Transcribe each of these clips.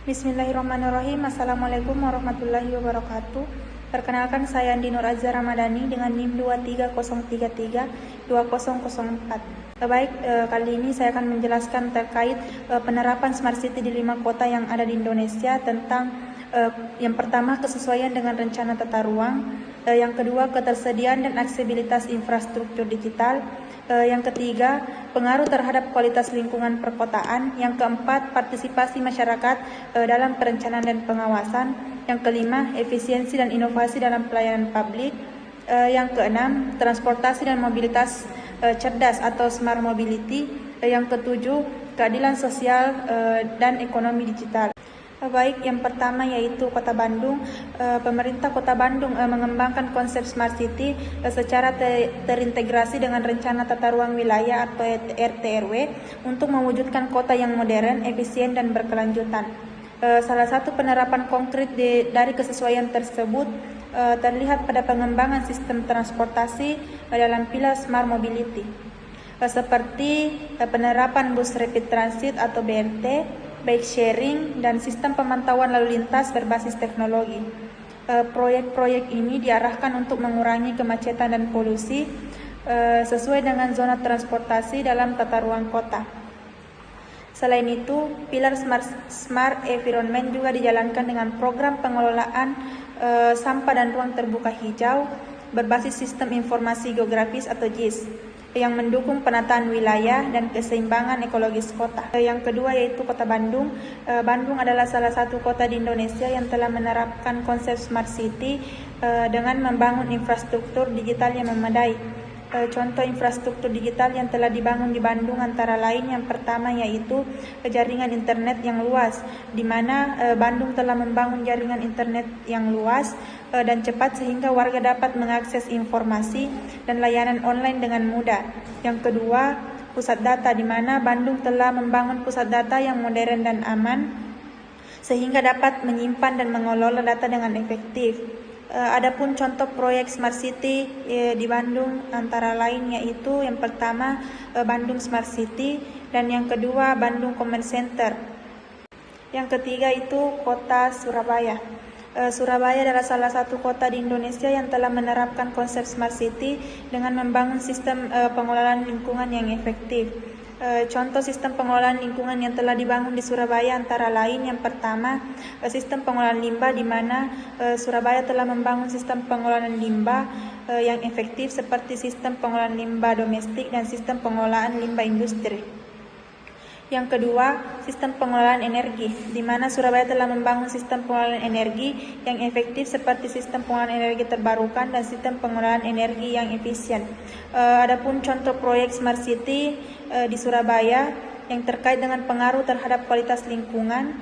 Bismillahirrahmanirrahim. Assalamualaikum warahmatullahi wabarakatuh. Perkenalkan, saya Andi Nur Azhar Ramadhani dengan NIM 23033-2004. Baik, kali ini saya akan menjelaskan terkait penerapan Smart City di 5 kota yang ada di Indonesia tentang yang pertama, kesesuaian dengan rencana tata ruang, yang kedua, ketersediaan dan aksesibilitas infrastruktur digital, yang ketiga, pengaruh terhadap kualitas lingkungan perkotaan, yang keempat, partisipasi masyarakat dalam perencanaan dan pengawasan, yang kelima, efisiensi dan inovasi dalam pelayanan publik, yang keenam, transportasi dan mobilitas cerdas atau smart mobility, yang ketujuh, keadilan sosial dan ekonomi digital. Baik, yang pertama yaitu Kota Bandung. Pemerintah Kota Bandung mengembangkan konsep Smart City secara terintegrasi dengan rencana tata ruang wilayah atau RTRW untuk mewujudkan kota yang modern, efisien, dan berkelanjutan. Salah satu penerapan konkret dari kesesuaian tersebut terlihat pada pengembangan sistem transportasi dalam pilar Smart Mobility, seperti penerapan bus rapid transit atau BRT, bike sharing, dan sistem pemantauan lalu lintas berbasis teknologi. Proyek-proyek ini diarahkan untuk mengurangi kemacetan dan polusi sesuai dengan zona transportasi dalam tata ruang kota. Selain itu, pilar Smart Environment juga dijalankan dengan program pengelolaan sampah dan ruang terbuka hijau berbasis sistem informasi geografis atau JIS yang mendukung penataan wilayah dan keseimbangan ekologis kota. Yang kedua yaitu Kota Bandung. Bandung adalah salah satu kota di Indonesia yang telah menerapkan konsep Smart City dengan membangun infrastruktur digital yang memadai. Contoh infrastruktur digital yang telah dibangun di Bandung antara lain yang pertama yaitu jaringan internet yang luas, di mana Bandung telah membangun jaringan internet yang luas dan cepat sehingga warga dapat mengakses informasi dan layanan online dengan mudah. Yang kedua, pusat data, di mana Bandung telah membangun pusat data yang modern dan aman sehingga dapat menyimpan dan mengelola data dengan efektif. Adapun contoh proyek Smart City di Bandung antara lain yaitu yang pertama Bandung Smart City dan yang kedua Bandung Command Center. Yang ketiga itu Kota Surabaya. Surabaya adalah salah satu kota di Indonesia yang telah menerapkan konsep Smart City dengan membangun sistem pengelolaan lingkungan yang efektif. Contoh sistem pengelolaan lingkungan yang telah dibangun di Surabaya antara lain yang pertama sistem pengelolaan limbah, di mana Surabaya telah membangun sistem pengelolaan limbah yang efektif seperti sistem pengelolaan limbah domestik dan sistem pengelolaan limbah industri. Yang kedua, sistem pengelolaan energi, di mana Surabaya telah membangun sistem pengelolaan energi yang efektif seperti sistem pengelolaan energi terbarukan dan sistem pengelolaan energi yang efisien. Adapun contoh proyek Smart City di Surabaya yang terkait dengan pengaruh terhadap kualitas lingkungan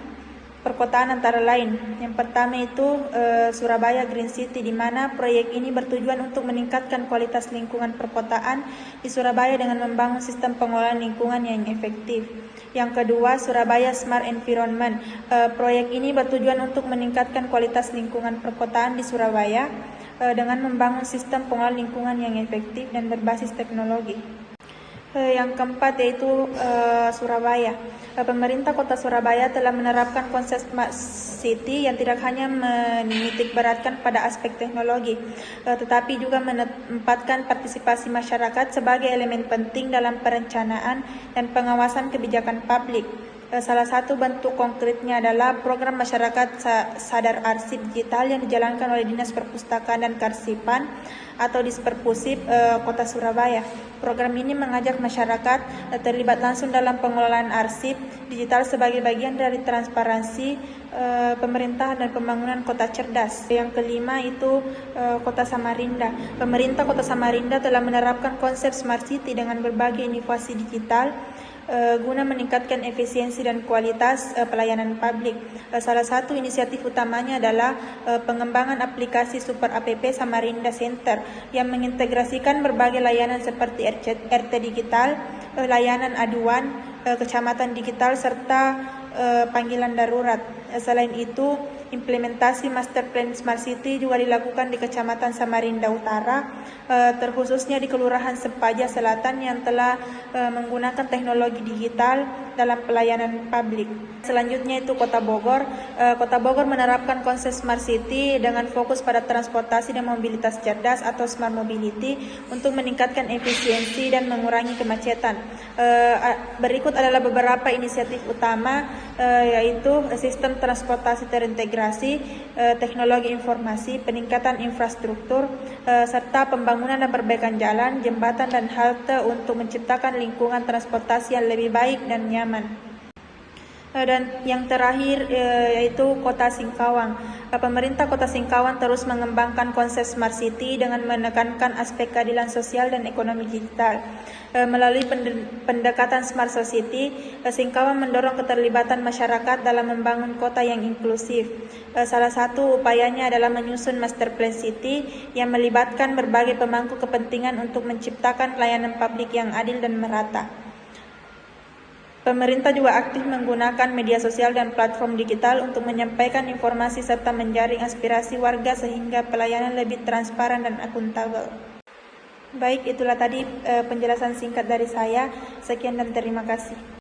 perkotaan antara lain. Yang pertama itu Surabaya Green City, di mana proyek ini bertujuan untuk meningkatkan kualitas lingkungan perkotaan di Surabaya dengan membangun sistem pengelolaan lingkungan yang efektif. Yang kedua, Surabaya Smart Environment. Proyek ini bertujuan untuk meningkatkan kualitas lingkungan perkotaan di Surabaya dengan membangun sistem pengelolaan lingkungan yang efektif dan berbasis teknologi. Yang keempat yaitu Surabaya. Pemerintah Kota Surabaya telah menerapkan konsep Smart City yang tidak hanya menitik beratkan pada aspek teknologi, tetapi juga menempatkan partisipasi masyarakat sebagai elemen penting dalam perencanaan dan pengawasan kebijakan publik. Salah satu bentuk konkretnya adalah program masyarakat sadar arsip digital yang dijalankan oleh Dinas Perpustakaan dan Kearsipan atau Disperpusip Kota Surabaya. Program ini mengajak masyarakat terlibat langsung dalam pengelolaan arsip digital sebagai bagian dari transparansi pemerintahan dan pembangunan kota cerdas. Yang kelima itu Kota Samarinda. Pemerintah Kota Samarinda telah menerapkan konsep Smart City dengan berbagai inovasi digital guna meningkatkan efisiensi dan kualitas pelayanan publik. Salah satu inisiatif utamanya adalah pengembangan aplikasi Super App Samarinda Center yang mengintegrasikan berbagai layanan seperti RT digital, layanan aduan, kecamatan digital, serta panggilan darurat. Selain itu, implementasi Master Plan Smart City juga dilakukan di Kecamatan Samarinda Utara, terkhususnya di Kelurahan Sepaja Selatan yang telah menggunakan teknologi digital dalam pelayanan publik. Selanjutnya itu Kota Bogor. Kota Bogor menerapkan konsep Smart City dengan fokus pada transportasi dan mobilitas cerdas atau Smart Mobility untuk meningkatkan efisiensi dan mengurangi kemacetan. Berikut adalah beberapa inisiatif utama, yaitu sistem transportasi terintegrasi, teknologi informasi, peningkatan infrastruktur, serta pembangunan dan perbaikan jalan, jembatan, dan halte untuk menciptakan lingkungan transportasi yang lebih baik dan nyaman. Dan yang terakhir yaitu Kota Singkawang. Pemerintah Kota Singkawang terus mengembangkan konsep Smart City dengan menekankan aspek keadilan sosial dan ekonomi digital. Melalui pendekatan Smart Society, Singkawang mendorong keterlibatan masyarakat dalam membangun kota yang inklusif. Salah satu upayanya adalah menyusun Master Plan City yang melibatkan berbagai pemangku kepentingan untuk menciptakan pelayanan publik yang adil dan merata. Pemerintah juga aktif menggunakan media sosial dan platform digital untuk menyampaikan informasi serta menjaring aspirasi warga sehingga pelayanan lebih transparan dan akuntabel. Baik, itulah tadi penjelasan singkat dari saya. Sekian dan terima kasih.